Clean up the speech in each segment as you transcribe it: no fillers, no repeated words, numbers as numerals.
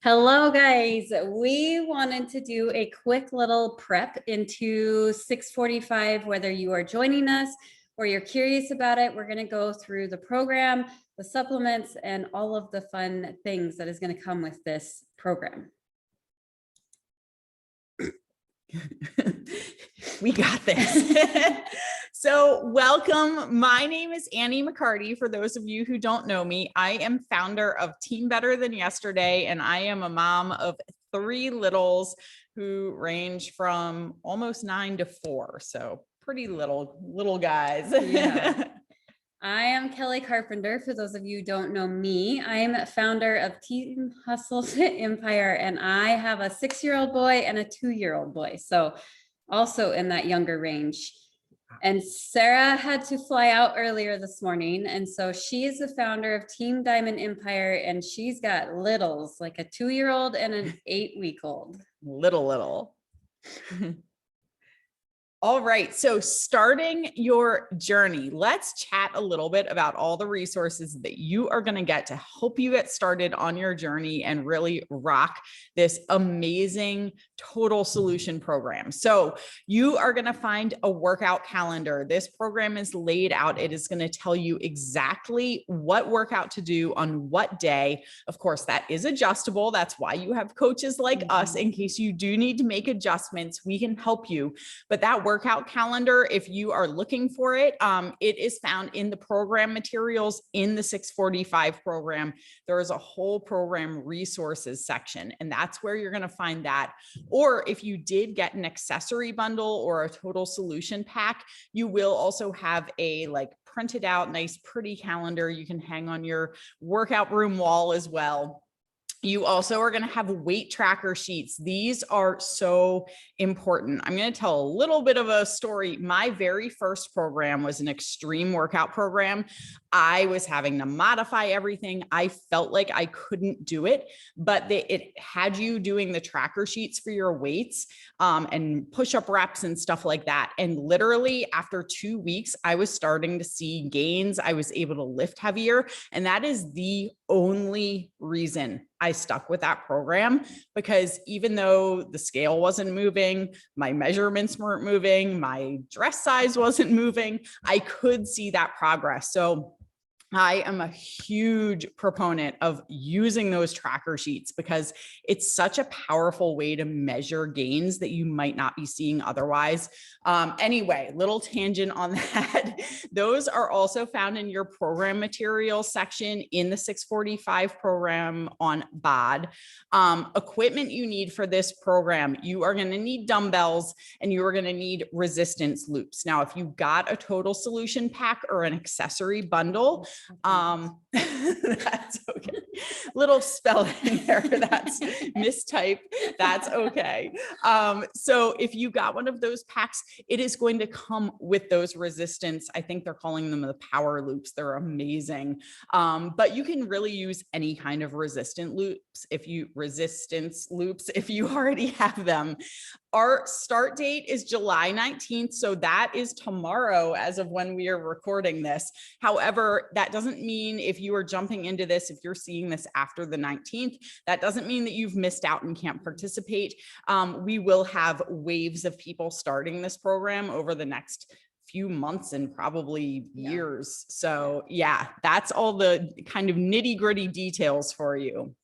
Hello guys, we wanted to do a quick little prep into 6:45, whether you are joining us or you're curious about it. We're going to go through the program, the supplements, and all of the fun things that is going to come with this program. We got this. So welcome. My name is Annie McCarty. For those of you who don't know me, I am founder of Team Better Than Yesterday, and I am a mom of 3 littles who range from almost 9 to 4. So pretty little guys. Yeah. I am Kelly Carpenter. For those of you who don't know me, I am founder of Team Hustle Empire, and I have a 6-year-old boy and a 2-year-old boy. So also in that younger range. And Sarah had to fly out earlier this morning. And so she is the founder of Team Diamond Empire, and she's got littles, like a 2-year-old and an 8-week-old. Little. All right, so starting your journey, let's chat a little bit about all the resources that you are going to get to help you get started on your journey and really rock this amazing total solution program. So you are going to find a workout calendar. This program is laid out. It is going to tell you exactly what workout to do on what day. Of course, that is adjustable. That's why you have coaches like us. In case you do need to make adjustments, we can help you. But that workout calendar, if you are looking for it, it is found in the program materials in the 645 program. There is a whole program resources section, and that's where you're going to find that. Or if you did get an accessory bundle or a total solution pack, you will also have a printed out nice pretty calendar you can hang on your workout room wall as well. You also are going to have weight tracker sheets. These are so important. I'm going to tell a little bit of a story. My very first program was an extreme workout program. I was having to modify everything. I felt like I couldn't do it, but it had you doing the tracker sheets for your weights and push-up reps and stuff like that. And literally after 2 weeks, I was starting to see gains. I was able to lift heavier. And that is the only reason I stuck with that program, because even though the scale wasn't moving, my measurements weren't moving, my dress size wasn't moving, I could see that progress. So I am a huge proponent of using those tracker sheets because it's such a powerful way to measure gains that you might not be seeing otherwise. Anyway, little tangent on that. Those are also found in your program materials section in the 645 program on BOD. Equipment you need for this program, you are going to need dumbbells and you are going to need resistance loops. Now, if you got a total solution pack or an accessory bundle, that's okay. Little spelling there, that's mistype. That's okay. So if you got one of those packs, it is going to come with those resistance. I think they're calling them the power loops. They're amazing. But you can really use any kind of resistance loops if you already have them. Our start date is July 19th. So that is tomorrow as of when we are recording this. However, that doesn't mean if you are jumping into this, if you're seeing this after the 19th, that doesn't mean that you've missed out and can't participate. We will have waves of people starting this program over the next few months and probably years. So yeah, that's all the kind of nitty-gritty details for you.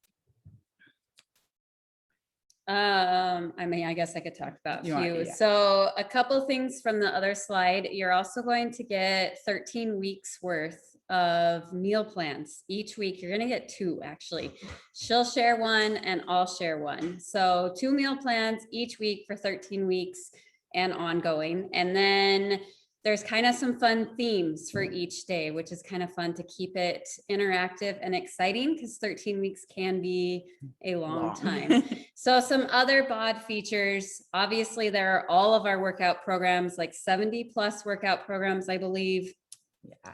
I mean, I guess I could talk about a few. So a couple things from the other slide. You're also going to get 13 weeks worth of meal plans each week. You're going to get 2 actually. She'll share 1 and I'll share 1. So 2 meal plans each week for 13 weeks and ongoing. And then there's kind of some fun themes for each day, which is kind of fun to keep it interactive and exciting because 13 weeks can be a long time. So some other BOD features, obviously there are all of our workout programs, like 70 plus workout programs, I believe.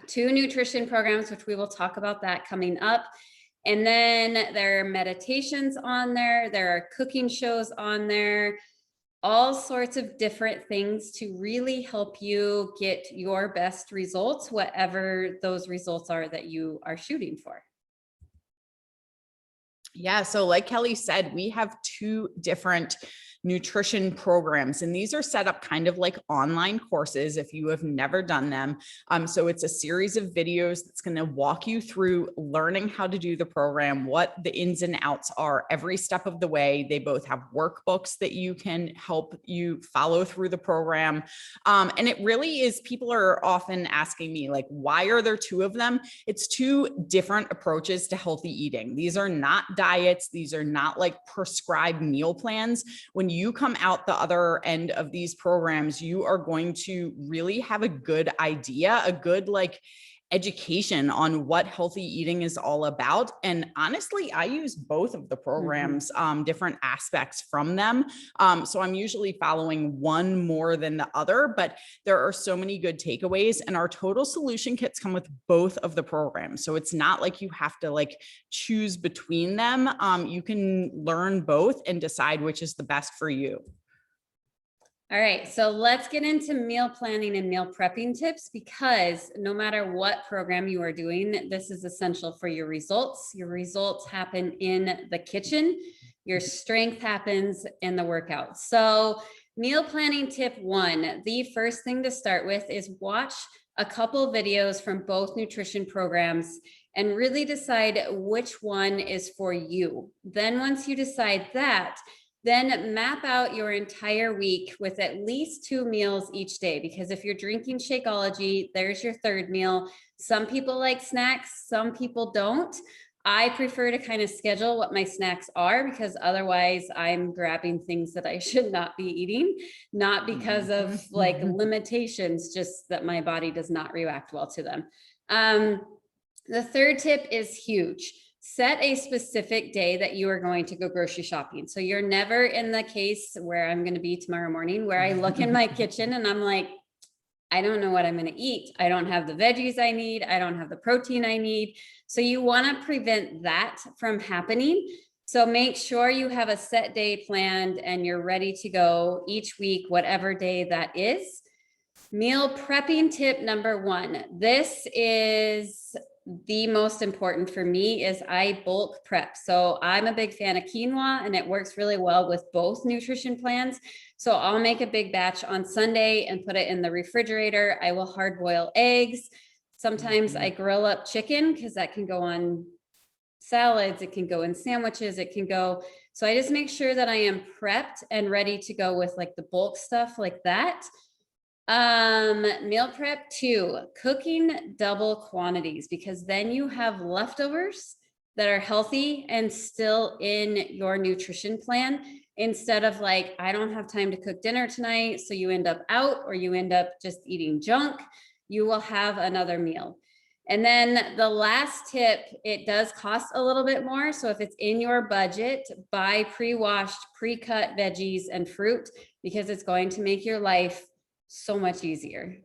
2 nutrition programs, which we will talk about that coming up. And then there are meditations on there. There are cooking shows on there. All sorts of different things to really help you get your best results, whatever those results are that you are shooting for. Yeah. So like Kelly said, we have two different nutrition programs, and these are set up kind of like online courses if you have never done them. So it's a series of videos that's going to walk you through learning how to do the program, what the ins and outs are every step of the way. They both have workbooks that you can help you follow through the program. And it really is, people are often asking me, like, why are there two of them? It's two different approaches to healthy eating. These are not diets. These are not like prescribed meal plans. When you come out the other end of these programs, you are going to really have a good idea, a good like education on what healthy eating is all about. And honestly, I use both of the programs, different aspects from them. So I'm usually following one more than the other, but there are so many good takeaways, and our total solution kits come with both of the programs. So it's not like you have to like choose between them. You can learn both and decide which is the best for you. All right, so let's get into meal planning and meal prepping tips, because no matter what program you are doing, this is essential for your results. Your results happen in the kitchen. Your strength happens in the workout. So meal planning tip one, the first thing to start with is watch a couple videos from both nutrition programs and really decide which one is for you. Then once you decide that, then map out your entire week with at least 2 meals each day, because if you're drinking Shakeology, there's your third meal. Some people like snacks, some people don't. I prefer to kind of schedule what my snacks are, because otherwise I'm grabbing things that I should not be eating, not because of like limitations, just that my body does not react well to them. The third tip is huge. Set a specific day that you are going to go grocery shopping. So you're never in the case where I'm going to be tomorrow morning, where I look in my kitchen and I'm like, I don't know what I'm going to eat. I don't have the veggies I need. I don't have the protein I need. So you want to prevent that from happening. So make sure you have a set day planned and you're ready to go each week, whatever day that is. Meal prepping tip number one. This is the most important for me, is I bulk prep. So I'm a big fan of quinoa, and it works really well with both nutrition plans. So I'll make a big batch on Sunday and put it in the refrigerator. I will hard boil eggs. Sometimes I grill up chicken, because that can go on salads. It can go in sandwiches. It can go. So I just make sure that I am prepped and ready to go with like the bulk stuff like that. Meal prep two, cooking double quantities, because then you have leftovers that are healthy and still in your nutrition plan, instead of like, I don't have time to cook dinner tonight, so you end up out, or you end up just eating junk. You will have another meal. And then the last tip, it does cost a little bit more. So if it's in your budget, buy pre-washed, pre-cut veggies and fruit, because it's going to make your life so much easier.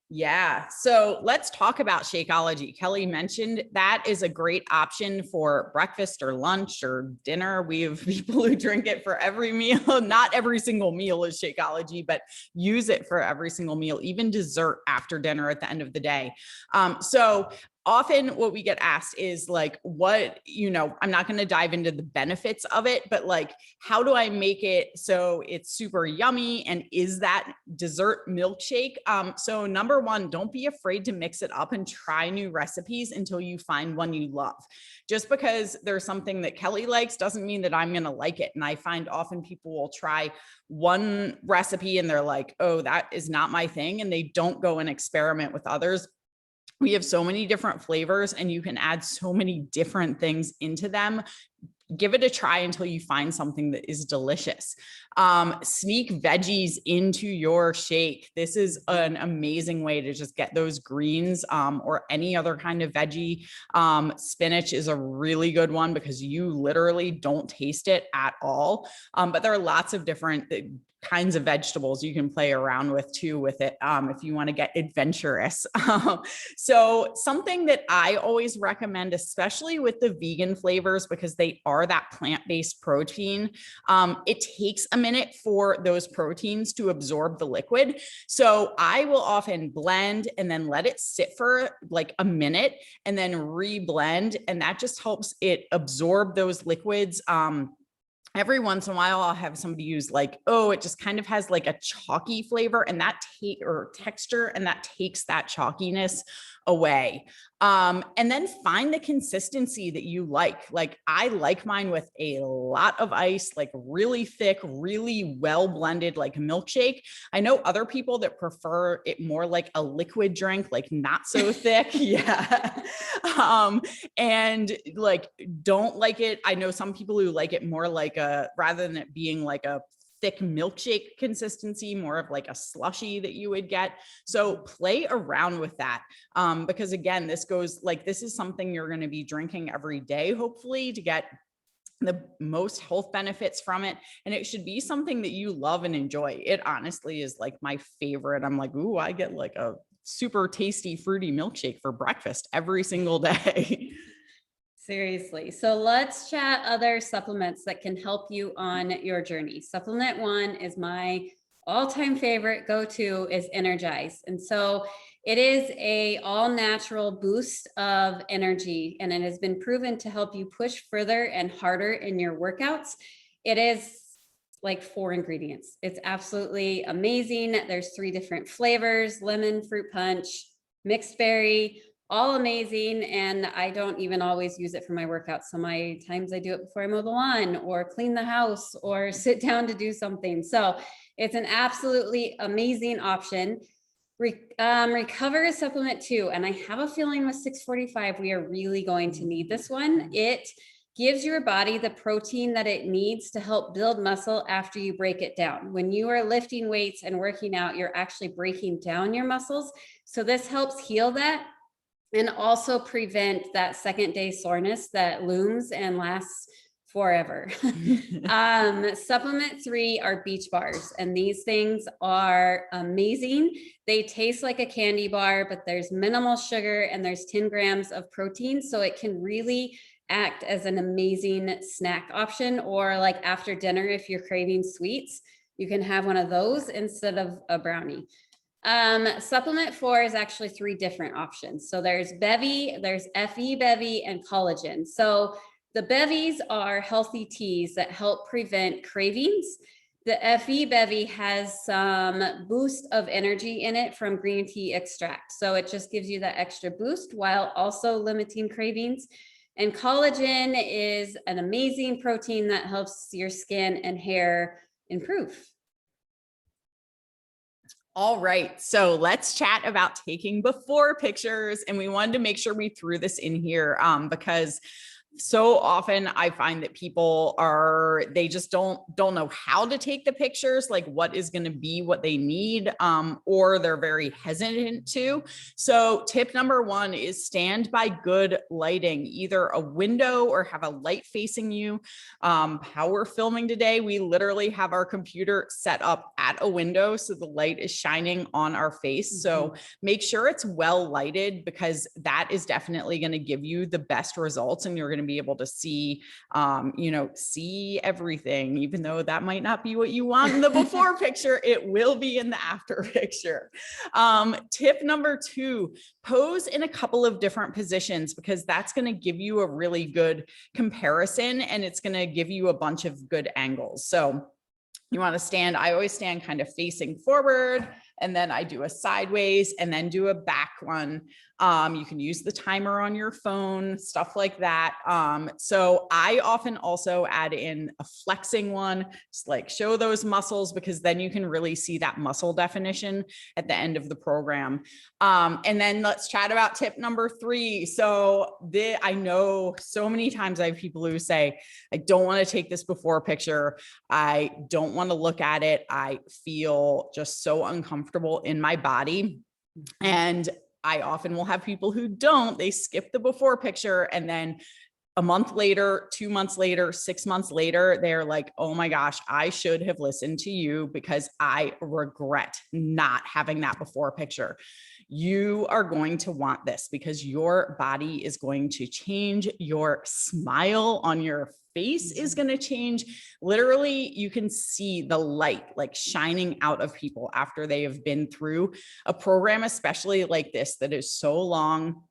Yeah. So let's talk about Shakeology. Kelly mentioned that is a great option for breakfast or lunch or dinner. We have people who drink it for every meal. Not every single meal is Shakeology, but use it for every single meal, even dessert after dinner at the end of the day. So often what we get asked is like, I'm not going to dive into the benefits of it, but like, how do I make it so it's super yummy? And is that dessert milkshake? So number one, don't be afraid to mix it up and try new recipes until you find one you love. Just because there's something that Kelly likes doesn't mean that I'm going to like it. And I find often people will try one recipe and they're like, oh, that is not my thing. And they don't go and experiment with others. We have so many different flavors and you can add so many different things into them. Give it a try until you find something that is delicious. Sneak veggies into your shake. This is an amazing way to just get those greens, or any other kind of veggie. Spinach is a really good one because you literally don't taste it at all. But there are lots of different kinds of vegetables you can play around with too with it, if you want to get adventurous. So something that I always recommend, especially with the vegan flavors, because they are that plant-based protein, it takes a minute for those proteins to absorb the liquid. So I will often blend and then let it sit for like a minute and then re-blend. And that just helps it absorb those liquids. Every once in a while, I'll have somebody use like, oh, it just kind of has like a chalky flavor and that or texture, and that takes that chalkiness away. And then find the consistency that you like. Like I like mine with a lot of ice, like really thick, really well blended, like a milkshake. I know other people that prefer it more like a liquid drink, like not so thick. Yeah. And like, don't like it. I know some people who like it more like rather than it being like a thick milkshake consistency, more of like a slushy that you would get. So play around with that. Because again, this is something you're going to be drinking every day, hopefully, to get the most health benefits from it. And it should be something that you love and enjoy. It honestly is like my favorite. I'm like, ooh, I get like a super tasty, fruity milkshake for breakfast every single day. Seriously. So let's chat other supplements that can help you on your journey. Supplement one is my all-time favorite go-to is Energize. And so it is a all-natural boost of energy, and it has been proven to help you push further and harder in your workouts. It is like 4 ingredients. It's absolutely amazing. There's 3 different flavors: lemon, fruit punch, mixed berry, all amazing. And I don't even always use it for my workouts. So my times I do it before I mow the lawn or clean the house or sit down to do something. So it's an absolutely amazing option. Recover is supplement 2. And I have a feeling with 645, we are really going to need this one. It gives your body the protein that it needs to help build muscle after you break it down. When you are lifting weights and working out, you're actually breaking down your muscles. So this helps heal that and also prevent that second day soreness that looms and lasts forever. Supplement 3 are beach bars, and these things are amazing. They taste like a candy bar, but there's minimal sugar and there's 10 grams of protein. So it can really act as an amazing snack option, or like after dinner, if you're craving sweets, you can have one of those instead of a brownie. Supplement 4 is actually 3 different options. So there's Bevy, there's FE Bevy, and collagen. So the bevies are healthy teas that help prevent cravings. The FE Bevy has some boost of energy in it from green tea extract. So it just gives you that extra boost while also limiting cravings. And collagen is an amazing protein that helps your skin and hair improve. All right, so let's chat about taking before pictures. And we wanted to make sure we threw this in here because so often I find that people they just don't know how to take the pictures, like what is going to be what they need, or they're very hesitant to. So tip number 1 is stand by good lighting, either a window or have a light facing you. How we're filming today, we literally have our computer set up at a window, so the light is shining on our face. So make sure it's well lighted, because that is definitely going to give you the best results, and you're going to be able to see, see everything, even though that might not be what you want in the before picture, it will be in the after picture. Tip number 2, pose in a couple of different positions, because that's going to give you a really good comparison, and it's going to give you a bunch of good angles. So you want to stand, I always stand kind of facing forward, and then I do a sideways and then do a back one. You can use the timer on your phone, stuff like that. So I often also add in a flexing one, just like show those muscles, because then you can really see that muscle definition at the end of the program. And then let's chat about tip number 3. So I know so many times I have people who say, I don't want to take this before picture. I don't want to look at it. I feel just so uncomfortable in my body. And I often will have people who they skip the before picture, and then a month later, 2 months later, 6 months later, they're like, oh my gosh, I should have listened to you, because I regret not having that before picture. You are going to want this because your body is going to change. Your smile on your face is going to change. Literally, you can see the light like shining out of people after they have been through a program, especially like this, that is so long,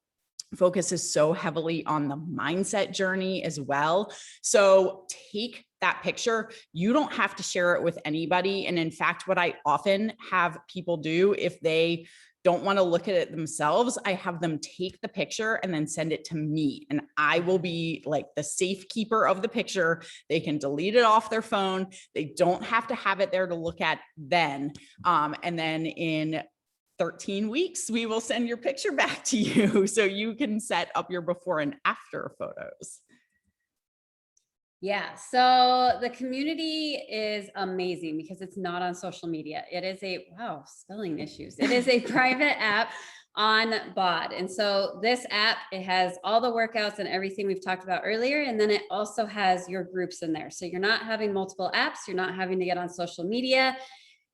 focuses so heavily on the mindset journey as well. So take that picture. You don't have to share it with anybody. And in fact, what I often have people do, if they don't want to look at it themselves, I have them take the picture and then send it to me. And I will be like the safekeeper of the picture. They can delete it off their phone. They don't have to have it there to look at then. And then in 13 weeks, we will send your picture back to you so you can set up your before and after photos. Yeah, so the community is amazing because it's not on social media. It is spelling issues. It is a private app on BOD. And so this app, it has all the workouts and everything we've talked about earlier. And then it also has your groups in there. So you're not having multiple apps. You're not having to get on social media.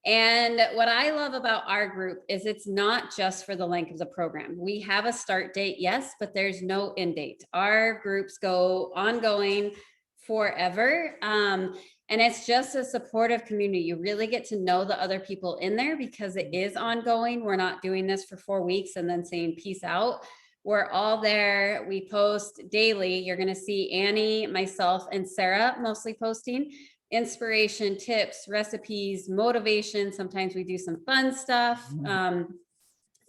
And what I love about our group is it's not just for the length of the program. We have a start date, yes, but there's no end date. Our groups go ongoing forever. And it's just a supportive community. You really get to know the other people in there because it is ongoing. We're not doing this for 4 weeks and then saying peace out. We're all there. We post daily. You're going to see Annie, myself, and Sarah mostly posting inspiration, tips, recipes, motivation. Sometimes we do some fun stuff.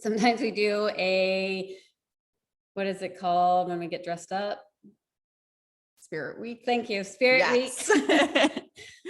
Sometimes we do what is it called when we get dressed up? Spirit Week. Thank you. Spirit Week.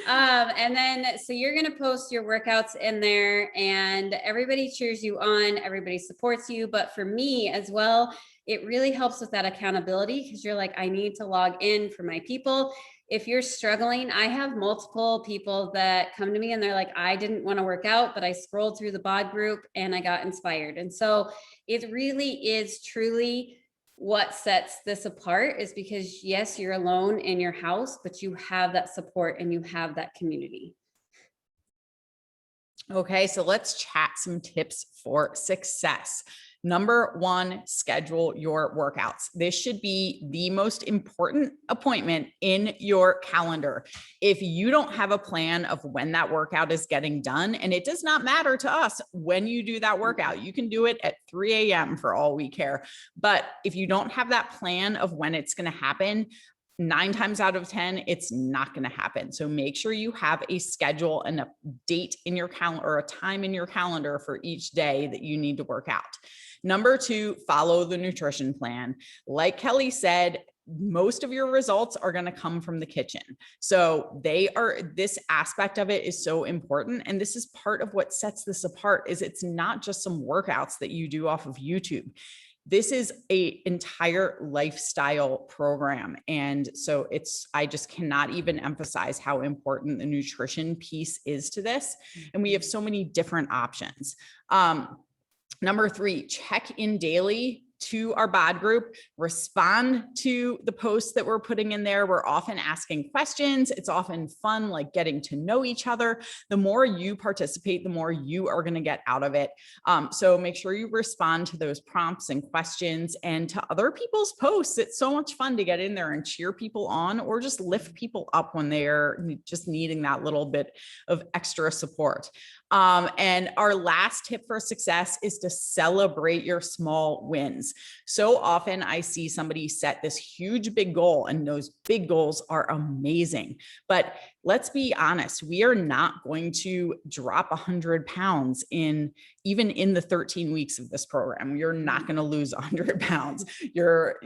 And then, so you're going to post your workouts in there and everybody cheers you on, everybody supports you. But for me as well, it really helps with that accountability because you're like, I need to log in for my people. If you're struggling, I have multiple people that come to me and they're like, I didn't want to work out, but I scrolled through the BOD group and I got inspired. And so it really is truly what sets this apart is because yes, you're alone in your house, but you have that support and you have that community. Okay, so let's chat some tips for success. Number one, schedule your workouts. This should be the most important appointment in your calendar. If you don't have a plan of when that workout is getting done, and it does not matter to us when you do that workout, you can do it at 3 a.m. for all we care. But if you don't have that plan of when it's going to happen, 9 times out of 10, it's not going to happen. So make sure you have a schedule and a date in your calendar or a time in your calendar for each day that you need to work out. Number 2, follow the nutrition plan. Like Kelly said, most of your results are going to come from the kitchen. So this aspect of it is so important. And this is part of what sets this apart is it's not just some workouts that you do off of YouTube. This is an entire lifestyle program. And so I just cannot even emphasize how important the nutrition piece is to this. And we have so many different options. Number 3, check in daily to our BOD group, respond to the posts that we're putting in there. We're often asking questions. It's often fun, like getting to know each other. The more you participate, the more you are going to get out of it. So make sure you respond to those prompts and questions and to other people's posts. It's so much fun to get in there and cheer people on or just lift people up when they're just needing that little bit of extra support. And our last tip for success is to celebrate your small wins. So often I see somebody set this huge big goal and those big goals are amazing, but let's be honest, we are not going to drop 100 pounds even in the 13 weeks of this program. You're not going to lose 100 pounds. You're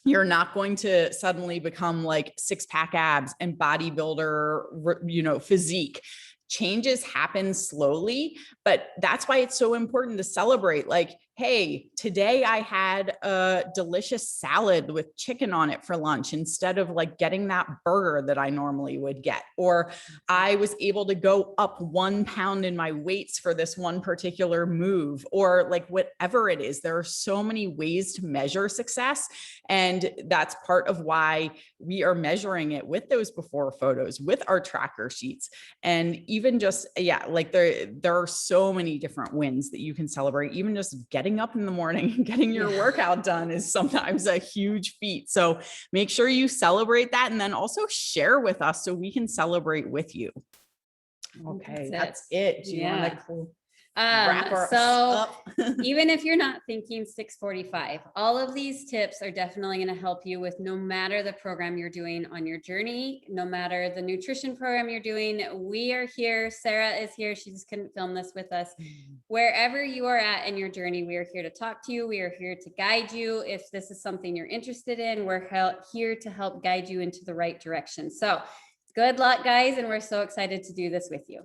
not going to suddenly become like 6-pack abs and bodybuilder, physique. Changes happen slowly, but that's why it's so important to celebrate. Like hey, today I had a delicious salad with chicken on it for lunch instead of like getting that burger that I normally would get. Or I was able to go up 1 pound in my weights for this one particular move, or like whatever it is. There are so many ways to measure success. And that's part of why we are measuring it with those before photos, with our tracker sheets. And even just, yeah, like there are so many different wins that you can celebrate. Even just getting up in the morning and getting your workout done is sometimes a huge feat. So make sure you celebrate that, and then also share with us so we can celebrate with you. Okay, that's it. Do you want to wrap us up? Even if you're not thinking 645, all of these tips are definitely going to help you with no matter the program you're doing on your journey, no matter the nutrition program you're doing. We are here. Sarah is here. She just couldn't film this with us. Wherever you are at in your journey, we are here to talk to you. We are here to guide you. If this is something you're interested in, we're here to help guide you into the right direction. So good luck, guys. And we're so excited to do this with you.